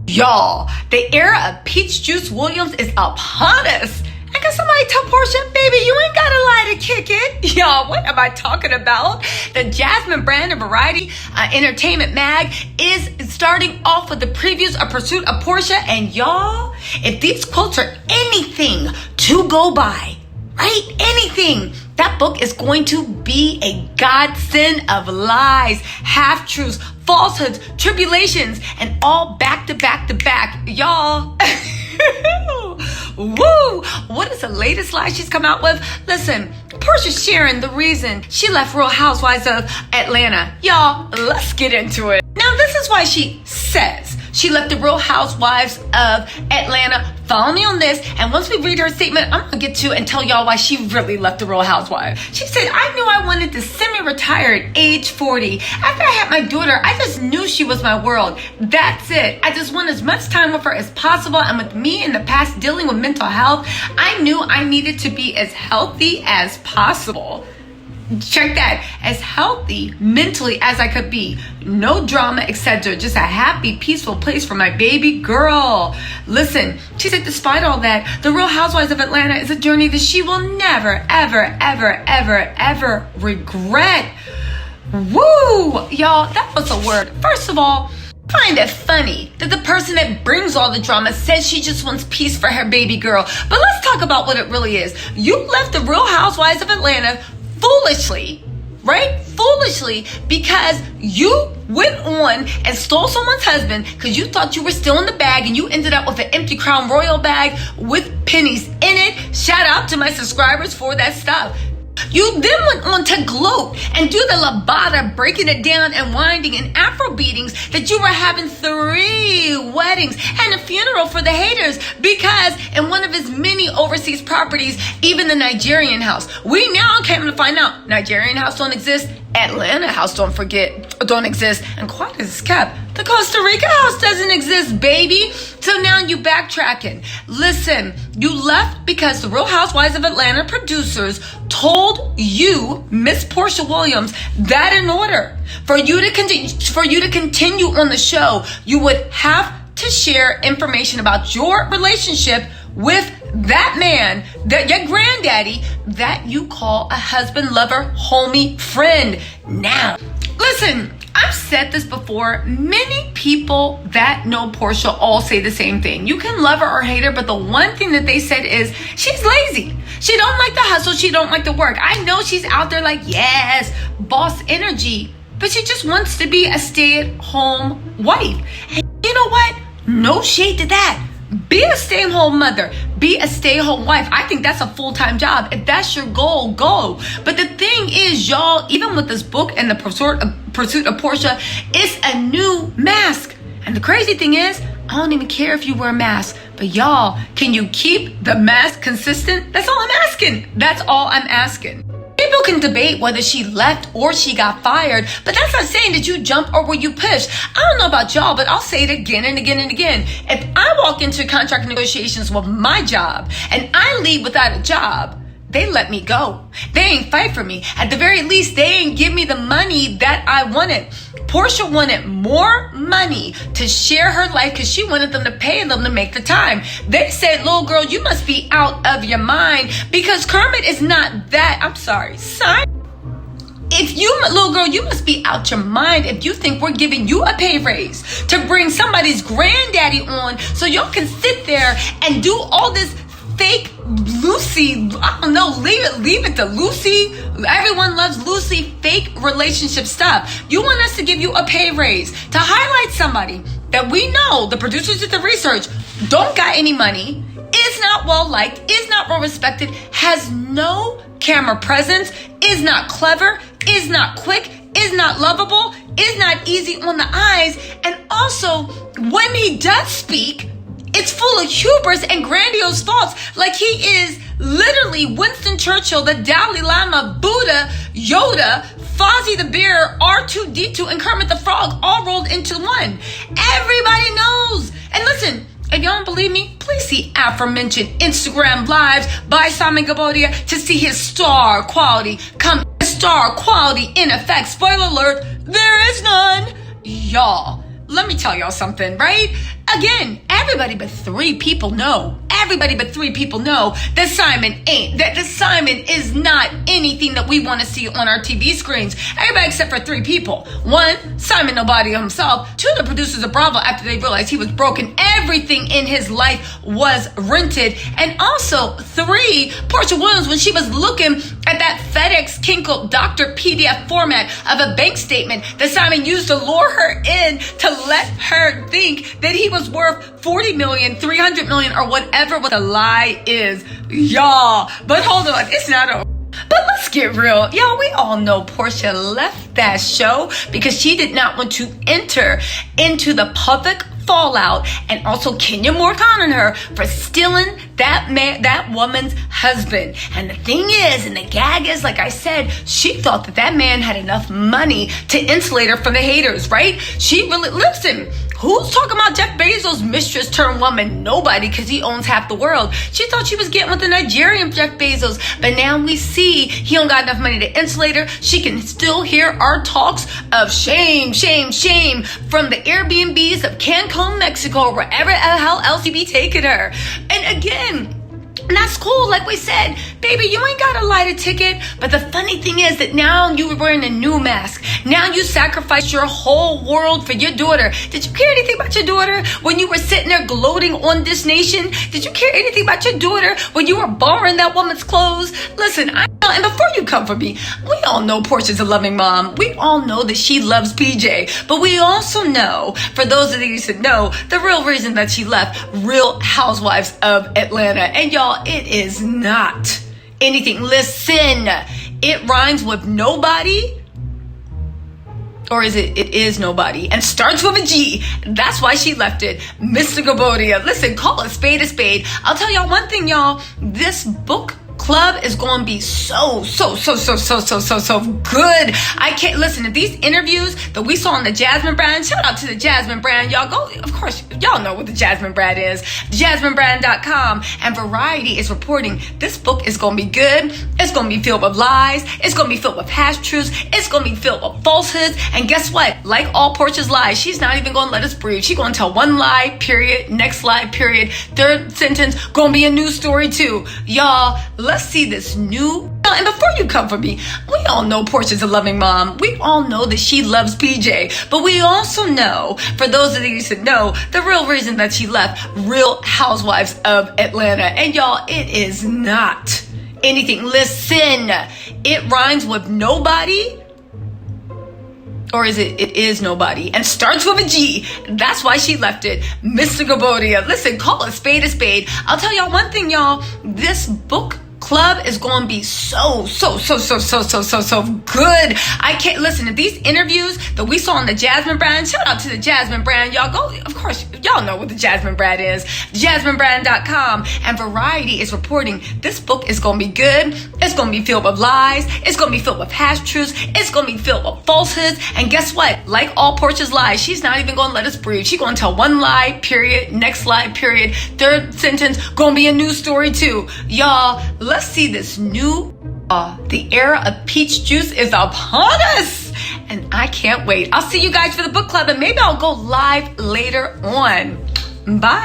Y'all, the era of Peach Juice Williams is upon us. And can somebody tell Porsha, baby, you ain't gotta lie to kick it? Y'all, what am I talking about? The Jasmine brand of Variety Entertainment Mag is starting off with the previews of Pursuit of Porsha. And y'all, if these quotes are anything to go by, right? Anything. That book is going to be a godsend of lies, half-truths, falsehoods, tribulations, and all back to back to back. Y'all. Woo! What is the latest lie she's come out with? Listen, Porsha's sharing the reason she left Real Housewives of Atlanta. Y'all, let's get into it. Now, this is why she says she left the Real Housewives of Atlanta. Follow me on this, and once we read her statement, I'm gonna get to and tell y'all why she really left the Real Housewives. She said, I knew I wanted to semi-retire at age 40. After I had my daughter, I just knew she was my world. That's it. I just want as much time with her as possible, and with me in the past dealing with mental health, I knew I needed to be as healthy as possible. Check that, as healthy mentally as I could be. No drama, etc. Just a happy, peaceful place for my baby girl. Listen, she said despite all that, the Real Housewives of Atlanta is a journey that she will never, ever, ever, ever, ever regret. Woo! Y'all, that was a word. First of all, I find it funny that the person that brings all the drama says she just wants peace for her baby girl. But let's talk about what it really is. You left the Real Housewives of Atlanta foolishly, right? Foolishly, because you went on and stole someone's husband because you thought you were still in the bag, and you ended up with an empty Crown Royal bag with pennies in it. Shout out to my subscribers for that stuff. You then went on to gloat and do the lambada, breaking it down and winding and Afro beatings that you were having 3 weddings and a funeral for the haters, because in one of his many overseas properties, even the Nigerian house, we now came to find out Nigerian house don't exist, Atlanta house don't exist, and quite as kept, the Costa Rica house doesn't exist, baby. So now you backtracking. Listen, you left because the Real Housewives of Atlanta producers told you, Miss Porsha Williams, that in order for you to continue on the show, you would have to share information about your relationship with that man, that your granddaddy, that you call a husband, lover, homie, friend. Now, listen, I've said this before. Many people that know Porsha all say the same thing. You can love her or hate her, but the one thing that they said is she's lazy. She don't like the hustle. She don't like the work. I know she's out there like, yes, boss energy, but she just wants to be a stay-at-home wife. And you know what? No shade to that. Be a stay-at-home mother. Be a stay-at-home wife. I think that's a full-time job. If that's your goal, go. But the thing is, y'all, even with this book and the Pursuit of Porsha, it's a new mask. And the crazy thing is, I don't even care if you wear a mask. But y'all, can you keep the mask consistent? That's all I'm asking. That's all I'm asking. People can debate whether she left or she got fired, but that's not saying that you jump or were you pushed. I don't know about y'all, but I'll say it again and again and again. If I walk into contract negotiations with my job and I leave without a job, they let me go. They ain't fight for me. At the very least, they ain't give me the money that I wanted. Porsha wanted more money to share her life because she wanted them to pay them to make the time. They said, little girl, you must be out of your mind because Kermit is not that. I'm sorry, son. If you, little girl, you must be out your mind if you think we're giving you a pay raise to bring somebody's granddaddy on so y'all can sit there and do all this fake Lucy, I don't know, leave it to Lucy. Everyone loves Lucy fake relationship stuff. You want us to give you a pay raise to highlight somebody that we know, the producers did the research, don't got any money, is not well liked, is not well respected, has no camera presence, is not clever, is not quick, is not lovable, is not easy on the eyes, and also when he does speak, it's full of hubris and grandiose thoughts, like he is literally Winston Churchill, the Dalai Lama, Buddha, Yoda, Fozzie the Bear, R2-D2, and Kermit the Frog all rolled into one. Everybody knows. And listen, if y'all don't believe me, please see aforementioned Instagram lives by Simon Gabodia to see his star quality in effect. Spoiler alert, there is none. Y'all, let me tell y'all something, right? Again, everybody but three people know. Everybody but three people know that Simon is not anything that we want to see on our TV screens. Everybody except for three people. One, Simon Nobody himself. Two, the producers of Bravo, after they realized he was broken. Everything in his life was rented. And also, three, Porsha Williams, when she was looking at that FedEx Kinkle Dr. PDF format of a bank statement that Simon used to lure her in to let her think that he was worth 40 million, 300 million, or whatever what the lie is. Y'all, but hold on, it's not over. But let's get real. Y'all, we all know Porsha left that show because she did not want to enter into the public fallout, and also Kenya Moore on her for stealing that woman's husband. And the thing is, and the gag is, like I said, she thought that man had enough money to insulate her from the haters, right? She really, listen, who's talking about Jeff Bezos' mistress turned woman? Nobody, because he owns half the world. She thought she was getting with the Nigerian Jeff Bezos, but now we see he don't got enough money to insulate her. She can still hear our talks of shame, shame, shame from the Airbnbs of Cancun, Mexico, or wherever the hell else he be taking her. And again, that's cool. Like we said, baby, you ain't got to light a ticket. But the funny thing is that now you're wearing a new mask. Now you sacrificed your whole world for your daughter. Did you care anything about your daughter when you were sitting there gloating on this nation? Did you care anything about your daughter when you were borrowing that woman's clothes? Listen, and before you come for me, we all know Porsha's a loving mom. We all know that she loves PJ. But we also know, for those of you that know, the real reason that she left Real Housewives of Atlanta. And y'all, it is not anything. Listen, it rhymes with nobody. Or is it is nobody, and starts with a G. That's why she left it. Mr. Gabodia. Listen, call a spade a spade. I'll tell y'all one thing, y'all. This book club is going to be so good. I can't listen to these interviews that we saw on the Jasmine brand. Shout out to the Jasmine brand. Y'all go, of course, y'all know what the Jasmine brand is. JasmineBrand.com. And Variety is reporting this book is going to be good. It's going to be filled with lies. It's going to be filled with half truths. It's going to be filled with falsehoods. And guess what? Like all Porsha's lies, she's not even going to let us breathe. She's going to tell one lie, period. Next lie, period. Third sentence, going to be a new story too. Y'all, let's see this new. And before you come for me, we all know Porsha's a loving mom. We all know that she loves PJ. But we also know, for those of you that know, the real reason that she left Real Housewives of Atlanta. And y'all, it is not anything. Listen, it rhymes with nobody. Or is it is nobody, and starts with a G. That's why she left it. Mr. Gabodia. Listen, call a spade a spade. I'll tell y'all one thing, y'all. This book club is going to be so good. I can't listen to these interviews that we saw on the Jasmine brand. Shout out to the Jasmine brand. Y'all go, of course, y'all know what the Jasmine brand is. JasmineBrand.com. And Variety is reporting this book is going to be good. It's going to be filled with lies. It's going to be filled with half truths. It's going to be filled with falsehoods. And guess what? Like all Porsha's lies, she's not even going to let us breathe. She's going to tell one lie, period. Next lie, period. Third sentence, going to be a new story too. Y'all, let's see this new. The era of peach juice is upon us. And I can't wait. I'll see you guys for the book club, and maybe I'll go live later on. Bye.